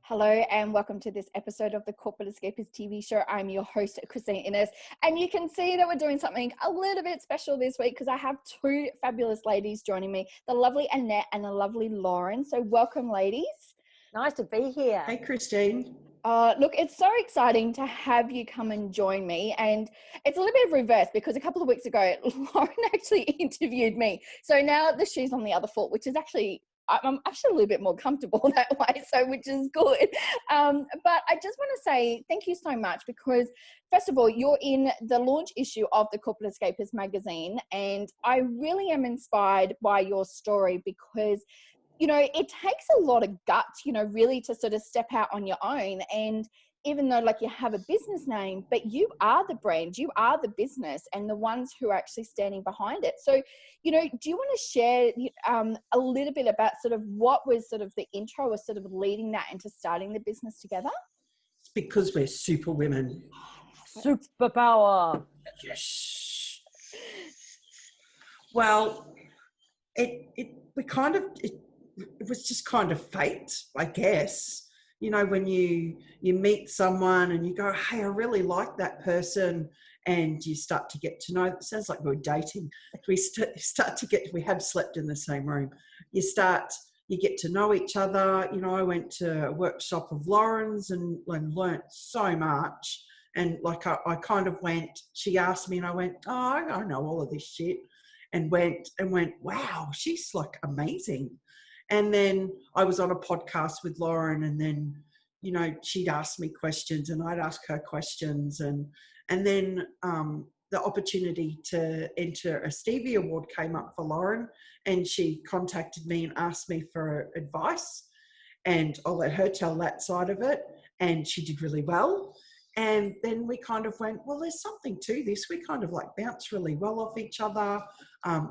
Hello and welcome to this episode of the Corporate Escapists TV show. I'm your host, Clemett Annette, and you can see that we're doing something a little bit special this week because I have two fabulous ladies joining me, the lovely Annette and the lovely Lauren. So welcome, ladies. Nice to be here. Hey, Christine. Look, it's so exciting to have you come and join me, and it's a little bit of reverse because a couple of weeks ago, Lauren actually interviewed me. So now the shoe's on the other foot, which is actually I'm actually a little bit more comfortable that way, so which is good. But I just want to say thank you so much because, first of all, you're in the launch issue of the Corporate Escapists magazine, and I really am inspired by your story because, you know, it takes a lot of guts, you know, really to sort of step out on your own. And even though like you have a business name, but you are the brand, you are the business and the ones who are actually standing behind it. So, you know, do you want to share a little bit about sort of what was sort of the intro or sort of leading that into starting the business together? It's because we're super women. Superpower. Yes. Well, it was just kind of fate, I guess. You know, when you meet someone and you go, hey, I really like that person, and you start to get to know, it sounds like we're dating. We have slept in the same room. You get to know each other. You know, I went to a workshop of Lauren's and learnt so much. And like I kind of went, she asked me and I went, oh, I know all of this shit. And went, wow, she's like amazing. And then I was on a podcast with Lauren, and then, you know, she'd ask me questions and I'd ask her questions. And then the opportunity to enter a Stevie Award came up for Lauren, and she contacted me and asked me for advice. And I'll let her tell that side of it. And she did really well. And then we kind of went, well, there's something to this. We kind of like bounce really well off each other.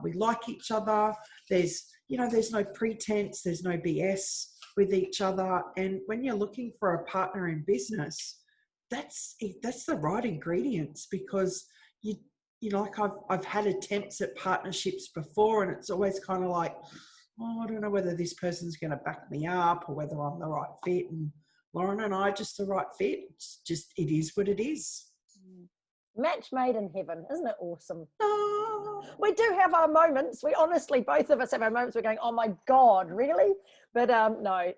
We like each other. There's no pretense. There's no BS with each other. And when you're looking for a partner in business, that's the right ingredients, because you know, like I've had attempts at partnerships before, and it's always kind of like, oh, I don't know whether this person's going to back me up or whether I'm the right fit. And Lauren and I are just the right fit. It is what it is. Match made in heaven. Isn't it awesome? Oh. We do have our moments. We honestly, both of us have our moments. We're going, oh my God, really? But no.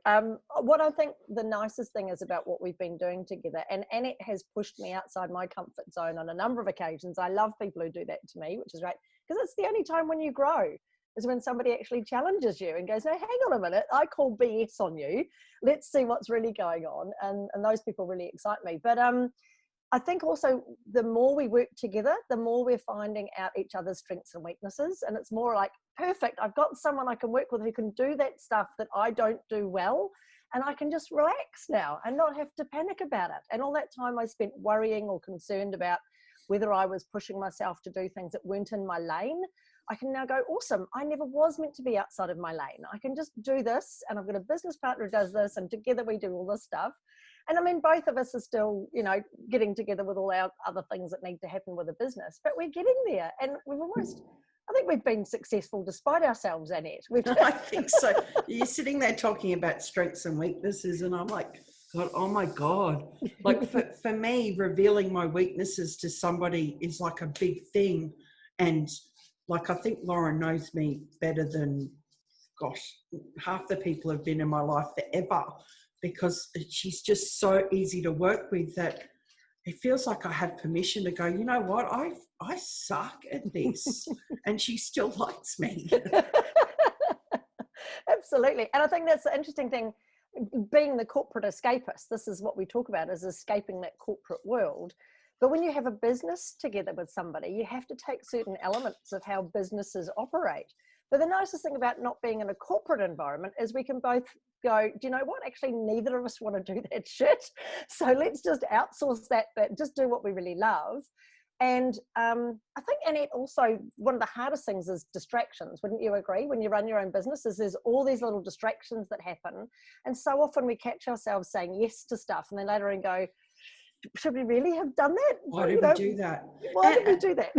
What I think the nicest thing is about what we've been doing together, and Annette has pushed me outside my comfort zone on a number of occasions. I love people who do that to me, which is great, because it's the only time when you grow is when somebody actually challenges you and goes, hey, hang on a minute, I call BS on you. Let's see what's really going on. And those people really excite me. But I think also the more we work together, the more we're finding out each other's strengths and weaknesses. And it's more like, perfect, I've got someone I can work with who can do that stuff that I don't do well. And I can just relax now and not have to panic about it. And all that time I spent worrying or concerned about whether I was pushing myself to do things that weren't in my lane, I can now go, awesome, I never was meant to be outside of my lane. I can just do this, and I've got a business partner who does this, and together we do all this stuff. And I mean, both of us are still, you know, getting together with all our other things that need to happen with a business, but we're getting there. And I think we've been successful despite ourselves, Annette. I think so. You're sitting there talking about strengths and weaknesses, and I'm like, God, oh my God. Like for me, revealing my weaknesses to somebody is like a big thing. And like, I think Lauren knows me better than, gosh, half the people have been in my life forever, because she's just so easy to work with that it feels like I have permission to go, you know what, I suck at this. And she still likes me. Absolutely. And I think that's the interesting thing, being the corporate escapist, this is what we talk about, is escaping that corporate world. But when you have a business together with somebody, you have to take certain elements of how businesses operate. But the nicest thing about not being in a corporate environment is we can both go, do you know what? Actually, neither of us want to do that shit. So let's just outsource that bit, just do what we really love. And I think, Annette, also one of the hardest things is distractions. Wouldn't you agree? When you run your own businesses, there's all these little distractions that happen. And so often we catch ourselves saying yes to stuff and then later on go, should we really have done that? Why did we do that? Why did we do that?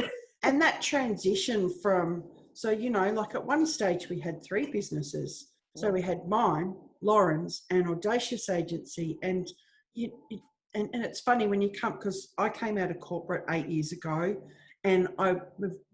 And that transition from, so, you know, like at one stage we had 3 businesses. So we had mine, Lauren's an Audacious agency, and and it's funny when you come, because I came out of corporate 8 years ago, and I've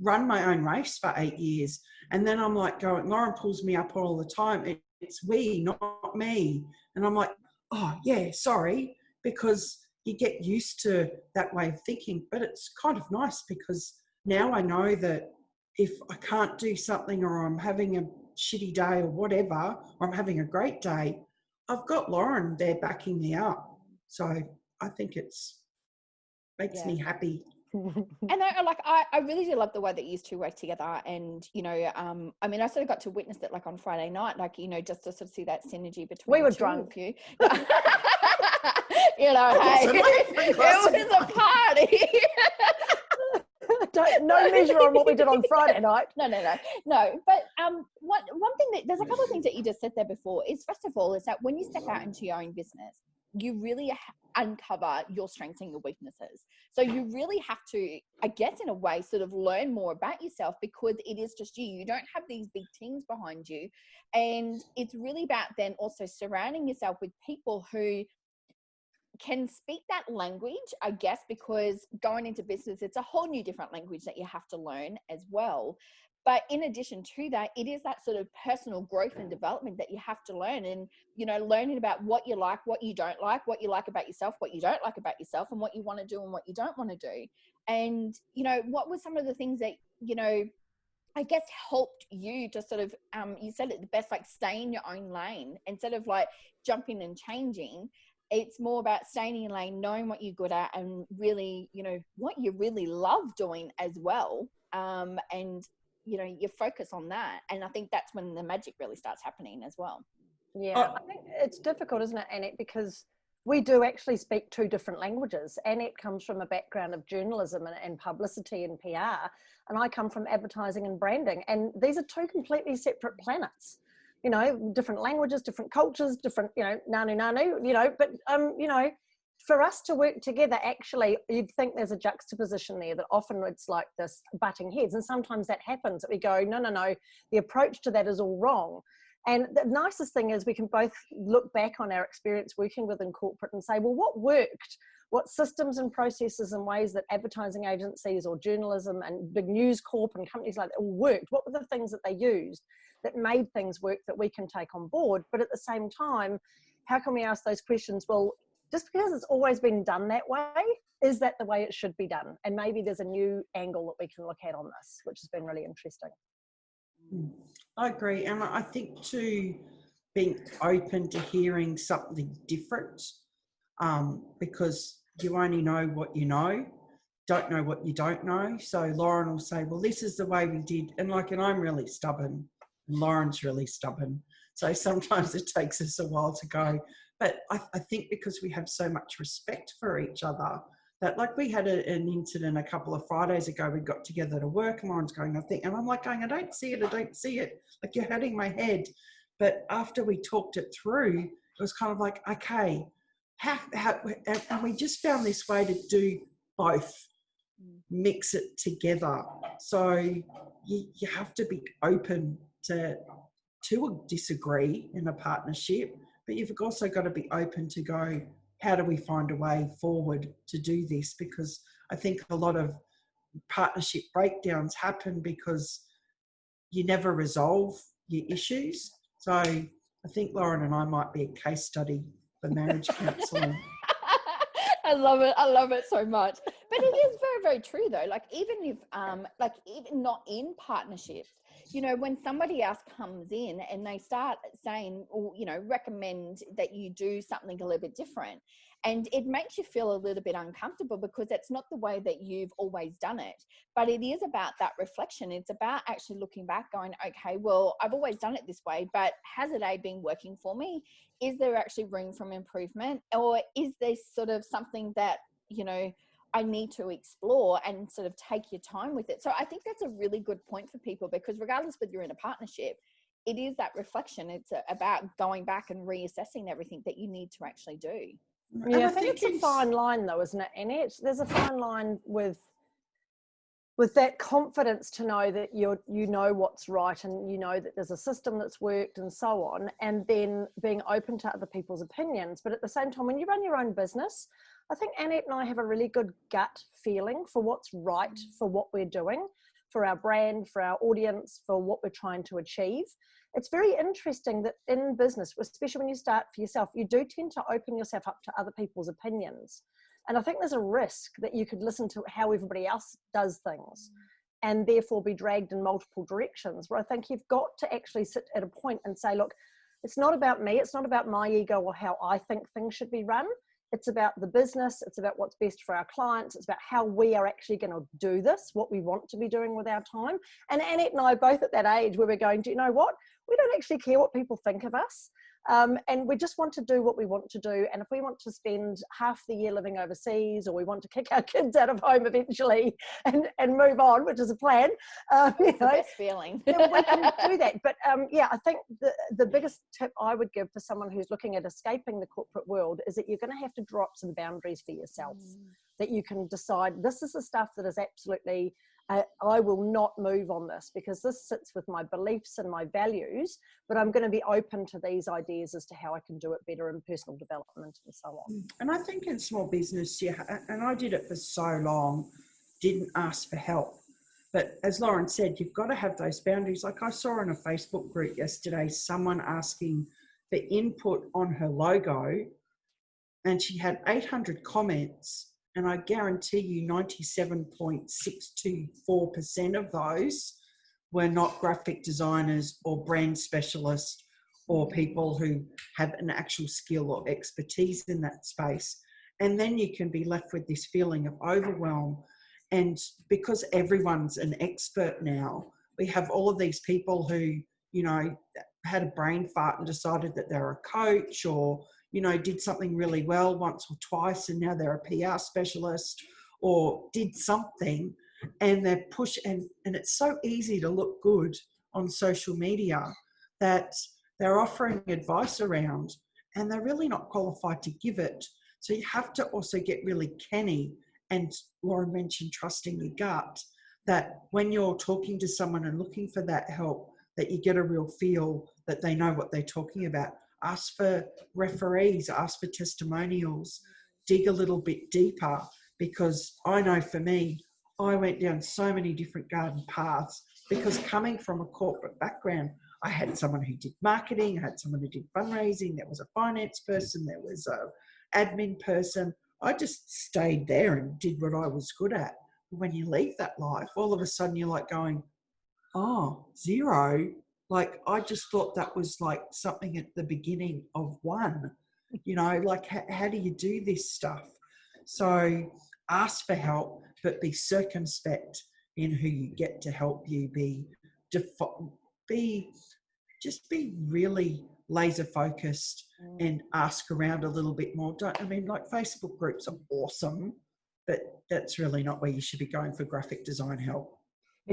run my own race for 8 years, and then I'm like going, Lauren pulls me up all the time. It's we, not me, and I'm like, oh yeah, sorry, because you get used to that way of thinking. But it's kind of nice because now I know that if I can't do something, or I'm having a shitty day or whatever, or I'm having a great day, I've got Lauren there backing me up. So I think it's makes me happy. And I really do love the way that you two work together. And, you know, I mean, I sort of got to witness it like on Friday night, like, you know, just to sort of see that synergy between We were the two drunk. of you. You know, hey, it was a party. No measure on what we did on Friday night. No. But one thing that there's a couple of things that you just said there before is, first of all, is that when you step out into your own business, you really uncover your strengths and your weaknesses. So you really have to, I guess, in a way, sort of learn more about yourself, because it is just you. You don't have these big teams behind you. And it's really about then also surrounding yourself with people who can speak that language, I guess, because going into business, it's a whole new different language that you have to learn as well. But in addition to that, it is that sort of personal growth and development that you have to learn, and, you know, learning about what you like, what you don't like, what you like about yourself, what you don't like about yourself, and what you want to do and what you don't want to do. And, you know, what were some of the things that, you know, I guess helped you to sort of, you said it the best, like stay in your own lane instead of like jumping and changing. It's more about staying in your lane, knowing what you're good at, and really, you know, what you really love doing as well. And, you know, you focus on that. And I think that's when the magic really starts happening as well. Yeah, I think it's difficult, isn't it, Annette? Because we do actually speak two different languages. Annette comes from a background of journalism and publicity and PR, and I come from advertising and branding. And these are two completely separate planets. You know, different languages, different cultures, different, you know, nanu, you know, but, you know, for us to work together, actually, you'd think there's a juxtaposition there, that often it's like this butting heads. And sometimes that happens, that we go, no, the approach to that is all wrong. And the nicest thing is we can both look back on our experience working within corporate and say, well, what worked? What systems and processes and ways that advertising agencies or journalism and big news corp and companies like that all worked? What were the things that they used that made things work that we can take on board? But at the same time, how can we ask those questions? Well, just because it's always been done that way, is that the way it should be done? And maybe there's a new angle that we can look at on this, which has been really interesting. I agree. And I think too, being open to hearing something different, because you only know what you know, don't know what you don't know. So Lauren will say, well, this is the way we did. And I'm really stubborn. And Lauren's really stubborn. So sometimes it takes us a while to go. But I think because we have so much respect for each other, that we had an incident a couple of Fridays ago, we got together to work, and Lauren's going, I think, and I'm going, I don't see it. Like, you're hurting my head. But after we talked it through, it was kind of like, okay, how and we just found this way to do both, mix it together. So you have to be open to disagree in a partnership, but you've also got to be open to go, how do we find a way forward to do this? Because I think a lot of partnership breakdowns happen because you never resolve your issues. So I think Lauren and I might be a case study for marriage counselling. I love it so much. But it is very, very true though. Like, even if even not in partnerships, you know, when somebody else comes in and they start saying, or, you know, recommend that you do something a little bit different, and it makes you feel a little bit uncomfortable because it's not the way that you've always done it. But it is about that reflection. It's about actually looking back going, okay, well, I've always done it this way, but has it been working for me? Is there actually room for improvement? Or is there sort of something that, you know, I need to explore and sort of take your time with it? So I think that's a really good point for people, because regardless whether you're in a partnership, it is that reflection. It's about going back and reassessing everything that you need to actually do. Yeah, I think it's a fine line though, isn't it, Annette? There's a fine line with with that confidence to know that you know what's right, and you know that there's a system that's worked and so on, and then being open to other people's opinions. But at the same time, when you run your own business, I think Annette and I have a really good gut feeling for what's right for what we're doing, for our brand, for our audience, for what we're trying to achieve. It's very interesting that in business, especially when you start for yourself, you do tend to open yourself up to other people's opinions. And I think there's a risk that you could listen to how everybody else does things and therefore be dragged in multiple directions, where I think you've got to actually sit at a point and say, look, it's not about me. It's not about my ego or how I think things should be run. It's about the business. It's about what's best for our clients. It's about how we are actually going to do this, what we want to be doing with our time. And Annette and I are both at that age where we're going, do you know what? We don't actually care what people think of us. And we just want to do what we want to do. And if we want to spend half the year living overseas, or we want to kick our kids out of home eventually and move on, which is a plan, That's the best feeling. then we can do that. But yeah, I think the biggest tip I would give for someone who's looking at escaping the corporate world is that you're going to have to drop some boundaries for yourself, that you can decide this is the stuff that is absolutely I will not move on this because this sits with my beliefs and my values, but I'm going to be open to these ideas as to how I can do it better in personal development and so on. And I think in small business, yeah, and I did it for so long, didn't ask for help. But as Lauren said, you've got to have those boundaries. Like I saw in a Facebook group yesterday, someone asking for input on her logo, and she had 800 comments. And I guarantee you 97.624% of those were not graphic designers or brand specialists or people who have an actual skill or expertise in that space. And then you can be left with this feeling of overwhelm. And because everyone's an expert now, we have all of these people who, you know, had a brain fart and decided that they're a coach, or you know, did something really well once or twice and now they're a PR specialist, or did something and they're and it's so easy to look good on social media that they're offering advice around and they're really not qualified to give it. So you have to also get really canny, and Lauren mentioned trusting your gut, that when you're talking to someone and looking for that help, that you get a real feel that they know what they're talking about. Ask for referees, ask for testimonials, dig a little bit deeper, because I know for me, I went down so many different garden paths because coming from a corporate background, I had someone who did marketing, I had someone who did fundraising, there was a finance person, there was a admin person. I just stayed there and did what I was good at. When you leave that life, all of a sudden you're like going, oh, zero. Like, I just thought that was like something at the beginning of one, you know, like how do you do this stuff? So ask for help, but be circumspect in who you get to help you. Just be really laser focused and ask around a little bit more. Like Facebook groups are awesome, but that's really not where you should be going for graphic design help.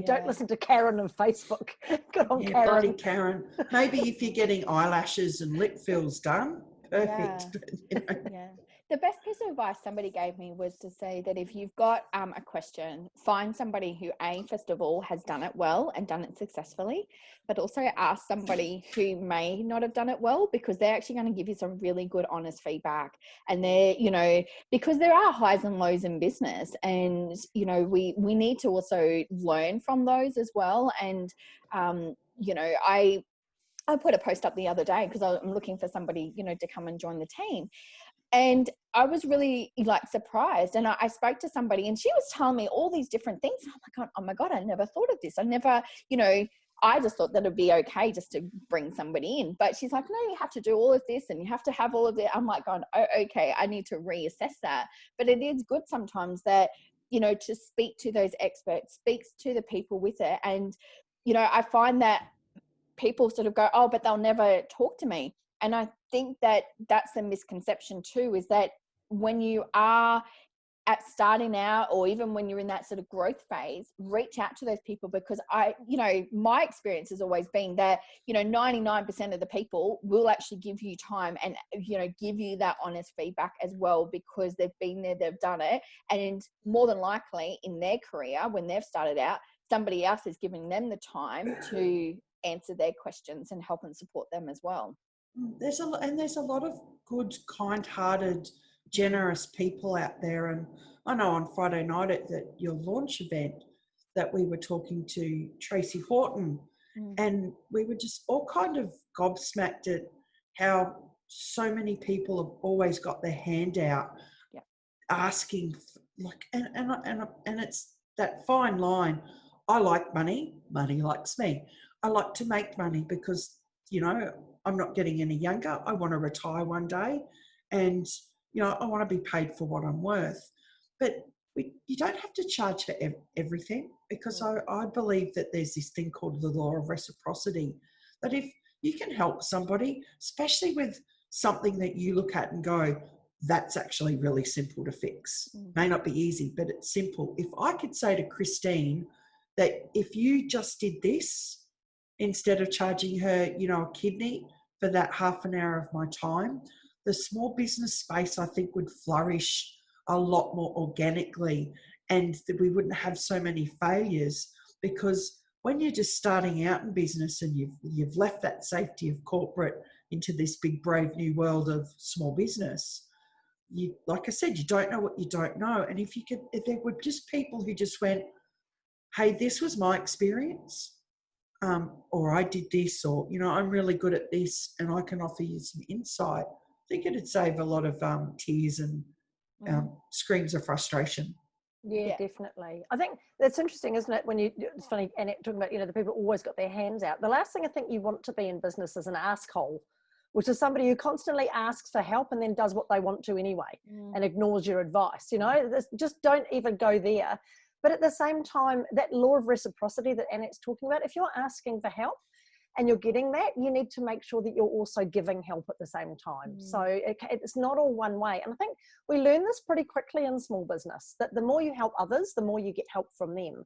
Don't listen to Karen on Facebook. Good on Karen. Bloody Karen. Maybe if you're getting eyelashes and lip fills done, perfect. Yeah. Yeah. The best piece of advice somebody gave me was to say that if you've got a question, find somebody who, first of all, has done it well and done it successfully, but also ask somebody who may not have done it well, because they're actually going to give you some really good, honest feedback. And they're, you know, because there are highs and lows in business, and, you know, we need to also learn from those as well. And, you know, I put a post up the other day because I'm looking for somebody, you know, to come and join the team. And I was really like surprised. And I spoke to somebody and she was telling me all these different things. Oh my God, I never thought of this. I never, you know, I just thought that it'd be okay just to bring somebody in. But she's like, no, you have to do all of this and you have to have all of it. I'm like, oh, okay, I need to reassess that. But it is good sometimes that, you know, to speak to those experts, speaks to the people with it. And, you know, I find that people sort of go, oh, but they'll never talk to me. And I think that that's the misconception too, is that when you are at starting out, or even when you're in that sort of growth phase, reach out to those people, because my experience has always been that, 99% of the people will actually give you time and, give you that honest feedback as well, because they've been there, they've done it. And more than likely in their career, when they've started out, somebody else is giving them the time to answer their questions and help and support them as well. There's a lot of good, kind-hearted, generous people out there. And I know on Friday night at your launch event that we were talking to Tracy Horton, and we were just all kind of gobsmacked at how so many people have always got their hand out, asking, like, and it's that fine line. I like money. Money likes me. I like to make money because, I'm not getting any younger. I want to retire one day, and I want to be paid for what I'm worth. But you don't have to charge for everything, because I believe that there's this thing called the Law of Reciprocity, that if you can help somebody, especially with something that you look at and go, that's actually really simple to fix. May not be easy, but it's simple. If I could say to Christine that if you just did this, instead of charging her, a kidney for that half an hour of my time, the small business space, I think, would flourish a lot more organically, and that we wouldn't have so many failures. Because when you're just starting out in business and you've left that safety of corporate into this big, brave new world of small business, you, like I said, you don't know what you don't know. And if there were just people who just went, hey, this was my experience, or I did this, or, I'm really good at this and I can offer you some insight, I think it'd save a lot of tears and screams of frustration. Yeah, definitely. I think that's interesting, isn't it? It's funny, Annette, talking about, the people always got their hands out. The last thing I think you want to be in business is an asshole, which is somebody who constantly asks for help and then does what they want to anyway and ignores your advice. Just don't even go there. But at the same time, that law of reciprocity that Annette's talking about, if you're asking for help and you're getting that, you need to make sure that you're also giving help at the same time. So it's not all one way. And I think we learn this pretty quickly in small business, that the more you help others, the more you get help from them.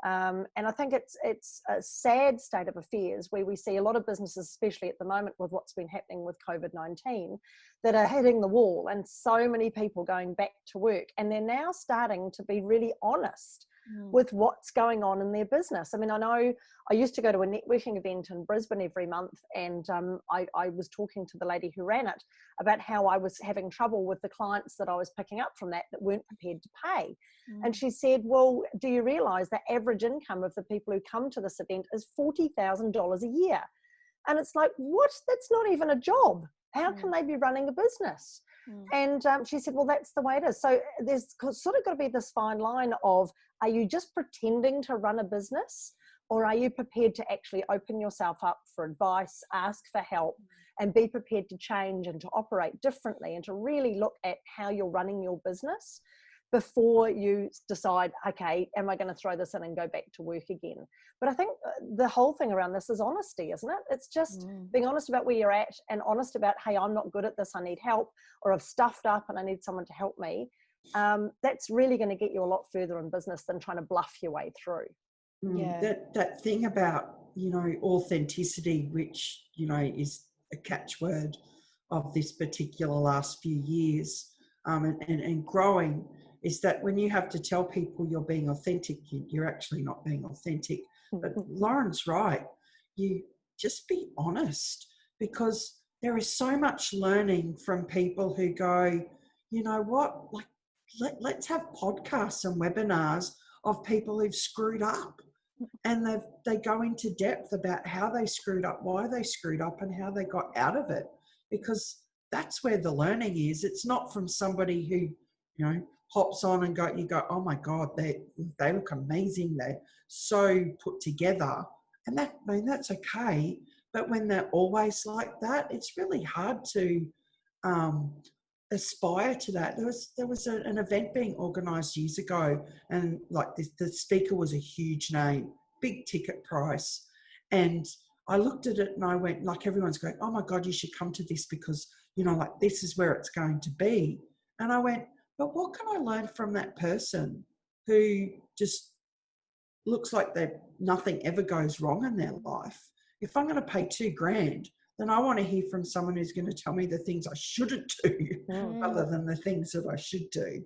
And I think it's a sad state of affairs where we see a lot of businesses, especially at the moment with what's been happening with COVID-19, that are hitting the wall, and so many people going back to work, and they're now starting to be really honest with what's going on in their business. I mean, I know I used to go to a networking event in Brisbane every month, and I was talking to the lady who ran it about how I was having trouble with the clients that I was picking up from that weren't prepared to pay. And she said, well, do you realise the average income of the people who come to this event is $40,000 a year? And it's like, what? That's not even a job. How can they be running a business? And she said, well, that's the way it is. So there's sort of got to be this fine line of, are you just pretending to run a business, or are you prepared to actually open yourself up for advice, ask for help, and be prepared to change and to operate differently and to really look at how you're running your business before you decide, okay, am I going to throw this in and go back to work again? But I think the whole thing around this is honesty, isn't it? It's just being honest about where you're at, and honest about, hey, I'm not good at this, I need help, or I've stuffed up and I need someone to help me. That's really going to get you a lot further in business than trying to bluff your way through. That thing about, authenticity, which, is a catchword of this particular last few years, and growing, is that when you have to tell people you're being authentic, you're actually not being authentic. But Lauren's right. You just be honest, because there is so much learning from people who go, you know what, like, let's have podcasts and webinars of people who've screwed up, and they go into depth about how they screwed up, why they screwed up, and how they got out of it, because that's where the learning is. It's not from somebody who, hops on and you go, oh my God, they look amazing. They're so put together. And that's okay. But when they're always like that, it's really hard to aspire to that. There was an event being organised years ago, and like the speaker was a huge name, big ticket price. And I looked at it and I went, like, everyone's going, oh my God, you should come to this because, like, this is where it's going to be. And I went, but what can I learn from that person who just looks like nothing ever goes wrong in their life? If I'm going to pay $2,000, then I want to hear from someone who's going to tell me the things I shouldn't do rather than the things that I should do.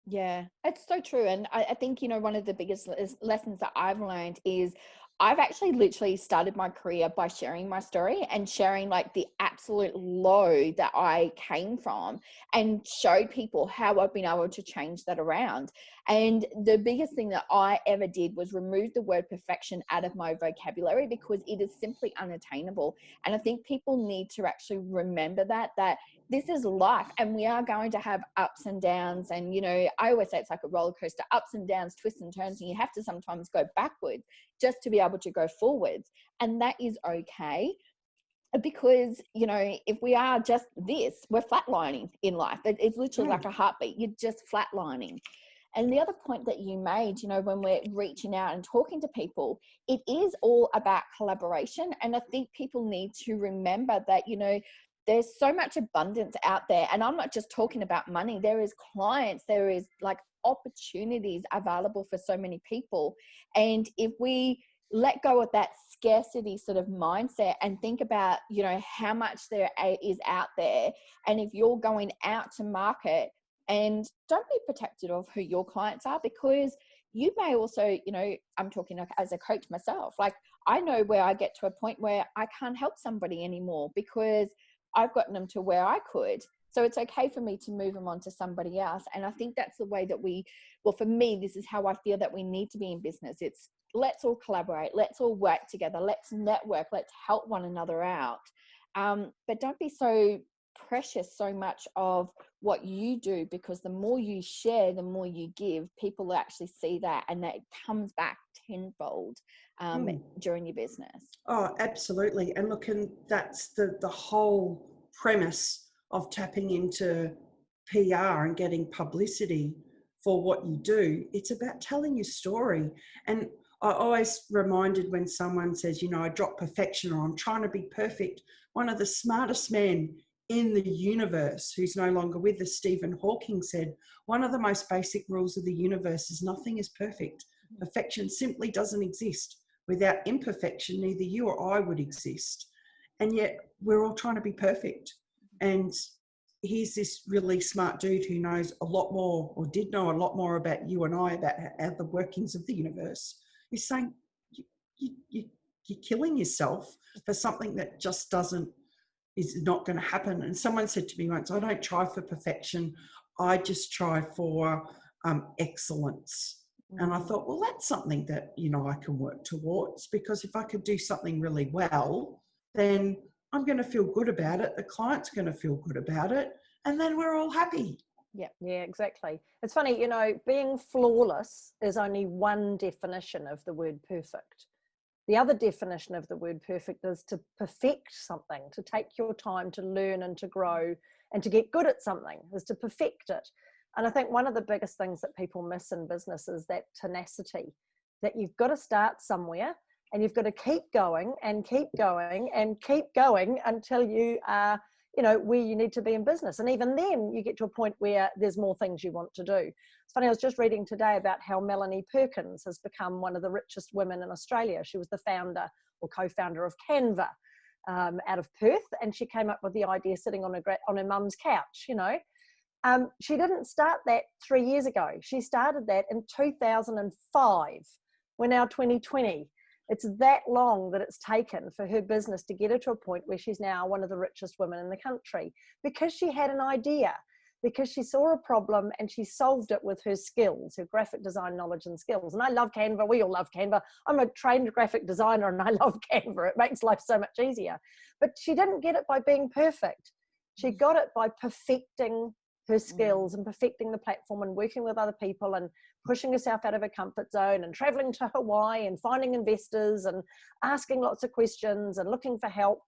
Yeah, it's so true. And I think, one of the biggest lessons that I've learned is I've actually literally started my career by sharing my story and sharing like the absolute low that I came from, and showed people how I've been able to change that around. And the biggest thing that I ever did was remove the word perfection out of my vocabulary, because it is simply unattainable. And I think people need to actually remember that this is life, and we are going to have ups and downs. And, I always say it's like a roller coaster, ups and downs, twists and turns, and you have to sometimes go backwards just to be able to go forwards. And that is okay, because, if we are just this, we're flatlining in life. It's literally like a heartbeat. You're just flatlining. And the other point that you made, when we're reaching out and talking to people, it is all about collaboration. And I think people need to remember that, there's so much abundance out there. And I'm not just talking about money. There is clients, there is like opportunities available for so many people. And if we let go of that scarcity sort of mindset and think about, how much there is out there, and if you're going out to market, and don't be protective of who your clients are, because you may also, I'm talking like as a coach myself, like I know where I get to a point where I can't help somebody anymore because I've gotten them to where I could. So it's okay for me to move them on to somebody else. And I think that's the way that for me, this is how I feel that we need to be in business. It's let's all collaborate. Let's all work together. Let's network. Let's help one another out. But don't be so precious so much of what you do, because the more you share, the more you give, people actually see that, and that comes back tenfold during your business. Oh, absolutely. And look, and that's the whole premise of tapping into PR and getting publicity for what you do. It's about telling your story. And I always reminded when someone says, I drop perfection, or I'm trying to be perfect. One of the smartest men in the universe, who's no longer with us, Stephen Hawking, said, one of the most basic rules of the universe is nothing is perfect. Perfection simply doesn't exist. Without imperfection, neither you or I would exist. And yet we're all trying to be perfect. And here's this really smart dude who knows a lot more, or did know a lot more about you and I, about the workings of the universe. He's saying, you're killing yourself for something that just is not going to happen. And someone said to me once, I don't try for perfection. I just try for excellence. And I thought, well, that's something that, I can work towards, because if I could do something really well, then I'm going to feel good about it. The client's going to feel good about it. And then we're all happy. Yeah, exactly. It's funny, being flawless is only one definition of the word perfect. The other definition of the word perfect is to perfect something, to take your time to learn and to grow and to get good at something, is to perfect it. And I think one of the biggest things that people miss in business is that tenacity, that you've got to start somewhere and you've got to keep going and keep going and keep going until you are, where you need to be in business. And even then you get to a point where there's more things you want to do. It's funny, I was just reading today about how Melanie Perkins has become one of the richest women in Australia. She was the founder or co-founder of Canva out of Perth. And she came up with the idea sitting on her mum's couch, She didn't start that 3 years ago. She started that in 2005. We're now 2020. It's that long that it's taken for her business to get her to a point where she's now one of the richest women in the country, because she had an idea, because she saw a problem and she solved it with her skills, her graphic design knowledge and skills. And I love Canva. We all love Canva. I'm a trained graphic designer and I love Canva. It makes life so much easier. But she didn't get it by being perfect. She got it by perfecting her skills and perfecting the platform and working with other people and pushing herself out of her comfort zone and traveling to Hawaii and finding investors and asking lots of questions and looking for help.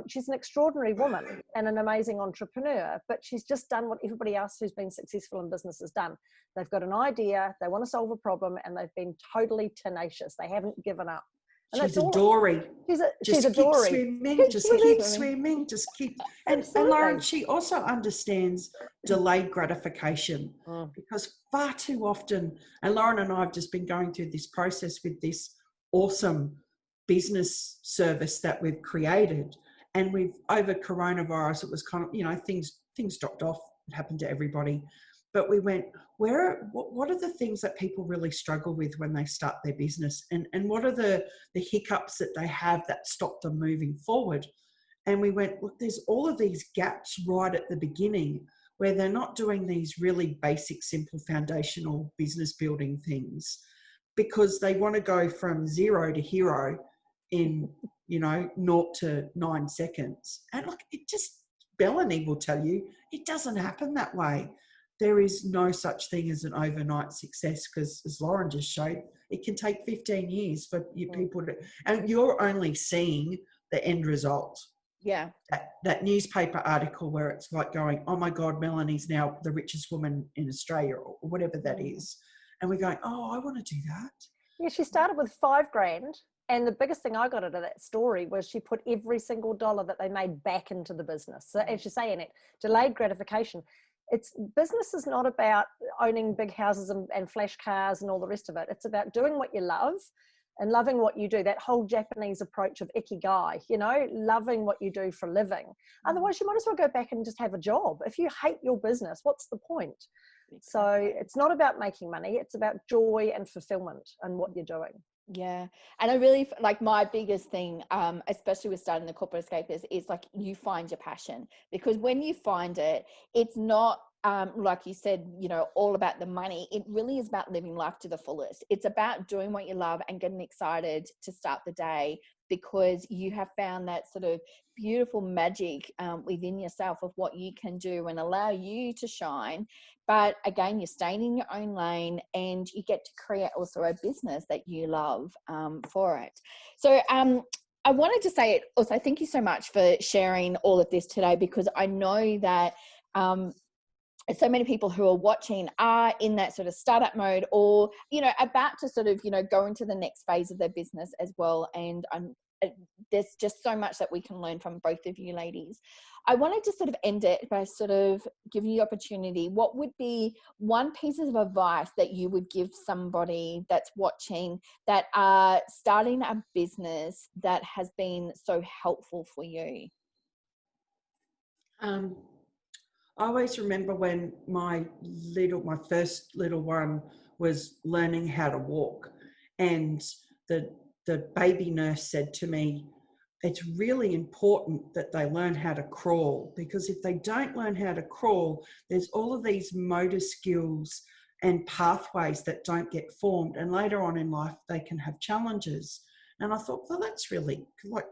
She's an extraordinary woman and an amazing entrepreneur, but she's just done what everybody else who's been successful in business has done. They've got an idea, they want to solve a problem, and they've been totally tenacious. They haven't given up. And she's a Dory. She's a keep Dory. swimming, keep swimming, just keep. And Lauren, she also understands delayed gratification, because far too often, and Lauren and I have just been going through this process with this awesome business service that we've created, and we've, over coronavirus, it was kind of, you know, things dropped off. It happened to everybody. But we went, what are the things that people really struggle with when they start their business? And what are the hiccups that they have that stop them moving forward? And we went, look, there's all of these gaps right at the beginning where they're not doing these really basic, simple, foundational business building things, because they want to go from 0 to hero in, 0 to 9 seconds. And look, Melanie will tell you, it doesn't happen that way. There is no such thing as an overnight success, because, as Lauren just showed, it can take 15 years for people to, and you're only seeing the end result. Yeah. That newspaper article where it's like going, oh my God, Melanie's now the richest woman in Australia, or whatever that is. And we're going, oh, I want to do that. Yeah, she started with $5,000. And the biggest thing I got out of that story was she put every single dollar that they made back into the business. So as you say, Annette, delayed gratification. Business is not about owning big houses and flash cars and all the rest of it. It's about doing what you love and loving what you do. That whole Japanese approach of ikigai, loving what you do for a living. Otherwise, you might as well go back and just have a job. If you hate your business, what's the point? So it's not about making money. It's about joy and fulfillment and what you're doing. Yeah. And I really, like, my biggest thing, especially with starting the corporate escapists, is like, you find your passion, because when you find it, it's not like you said, all about the money. It really is about living life to the fullest. It's about doing what you love and getting excited to start the day, because you have found that sort of beautiful magic within yourself of what you can do and allow you to shine. But again, you're staying in your own lane, and you get to create also a business that you love for it. So I wanted to say it also, thank you so much for sharing all of this today, because I know that so many people who are watching are in that sort of startup mode, or, about to sort of, go into the next phase of their business as well. And there's just so much that we can learn from both of you ladies. I wanted to sort of end it by sort of giving you the opportunity. What would be one piece of advice that you would give somebody that's watching that are starting a business that has been so helpful for you? I always remember when my first little one was learning how to walk, and the baby nurse said to me, it's really important that they learn how to crawl, because if they don't learn how to crawl, there's all of these motor skills and pathways that don't get formed, and later on in life they can have challenges. And I thought, well, that's really, like,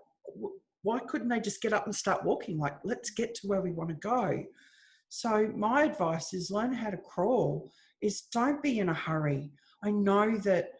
why couldn't they just get up and start walking? Like, let's get to where we want to go. So my advice is learn how to crawl. Don't be in a hurry. I know that,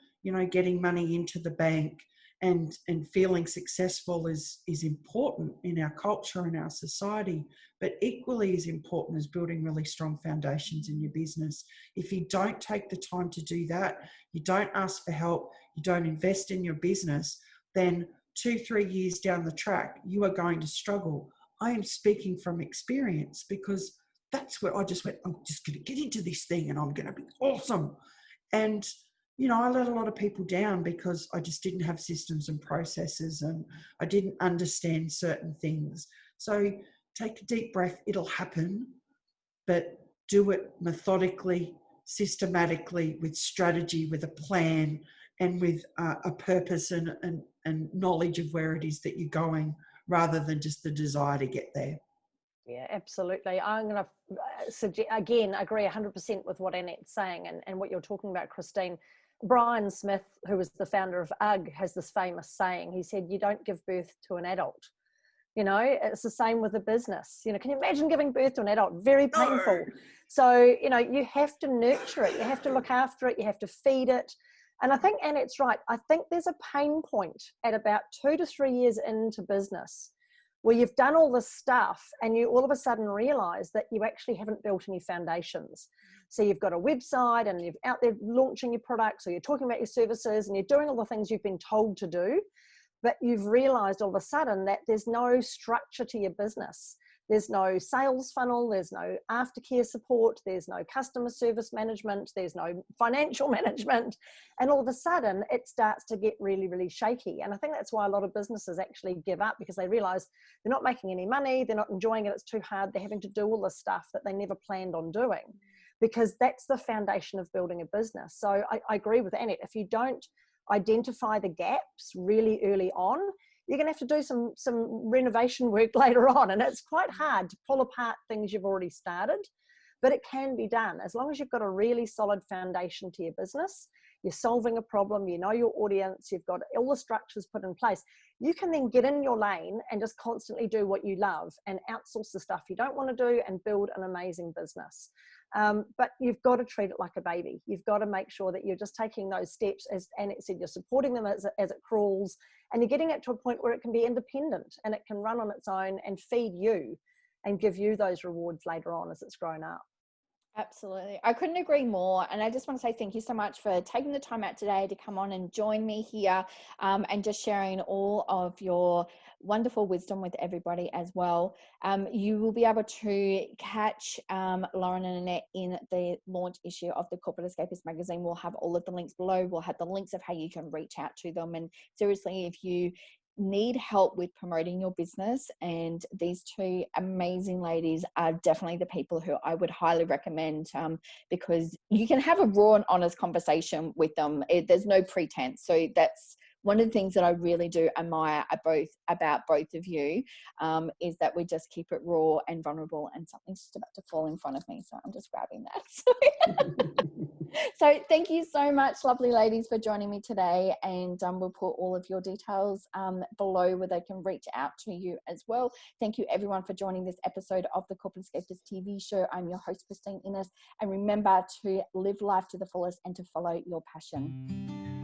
getting money into the bank and feeling successful is important in our culture and our society, but equally as important is building really strong foundations in your business. If you don't take the time to do that, you don't ask for help, you don't invest in your business, then 2-3 years down the track, you are going to struggle. I am speaking from experience, because that's where I just went, I'm just going to get into this thing and I'm going to be awesome. And, I let a lot of people down because I just didn't have systems and processes, and I didn't understand certain things. So take a deep breath. It'll happen, but do it methodically, systematically, with strategy, with a plan, and with a purpose and knowledge of where it is that you're going, rather than just the desire to get there. Yeah, absolutely. I'm going to suggest, again, agree 100% with what Annette's saying and what you're talking about, Christine. Brian Smith, who was the founder of UGG, has this famous saying. He said, you don't give birth to an adult. It's the same with a business. Can you imagine giving birth to an adult? Very painful. So, you have to nurture it. You have to look after it. You have to feed it. And I think Annette's right. I think there's a pain point at about 2 to 3 years into business, where you've done all this stuff and you all of a sudden realize that you actually haven't built any foundations. So you've got a website and you're out there launching your products, or you're talking about your services and you're doing all the things you've been told to do. but you've realized all of a sudden that there's no structure to your business. There's no sales funnel, there's no aftercare support, there's no customer service management, there's no financial management. And all of a sudden it starts to get really, really shaky. And I think that's why a lot of businesses actually give up, because they realize they're not making any money, they're not enjoying it, it's too hard, they're having to do all this stuff that they never planned on doing, because that's the foundation of building a business. So I agree with Annette. If you don't identify the gaps really early on, you're going to have to do some renovation work later on. And it's quite hard to pull apart things you've already started, but it can be done. As long as you've got a really solid foundation to your business, you're solving a problem, you know your audience, you've got all the structures put in place, you can then get in your lane and just constantly do what you love and outsource the stuff you don't want to do and build an amazing business. But you've got to treat it like a baby. You've got to make sure that you're just taking those steps, as Annette said, you're supporting them as it crawls, and you're getting it to a point where it can be independent and it can run on its own and feed you and give you those rewards later on as it's grown up. Absolutely. I couldn't agree more. And I just want to say thank you so much for taking the time out today to come on and join me here, and just sharing all of your wonderful wisdom with everybody as well. You will be able to catch Lauren and Annette in the launch issue of the Corporate Escapists magazine. We'll have all of the links below. We'll have the links of how you can reach out to them. And seriously, if you need help with promoting your business, and these two amazing ladies are definitely the people who I would highly recommend, because you can have a raw and honest conversation with them. There's no pretense. So that's one of the things that I really do admire about both of you, is that we just keep it raw and vulnerable. And something's just about to fall in front of me, so I'm just grabbing that. So thank you so much, lovely ladies, for joining me today. And we'll put all of your details below where they can reach out to you as well. Thank you everyone for joining this episode of the Corporate Escapists TV show. I'm your host, Christine Innes. And remember to live life to the fullest and to follow your passion.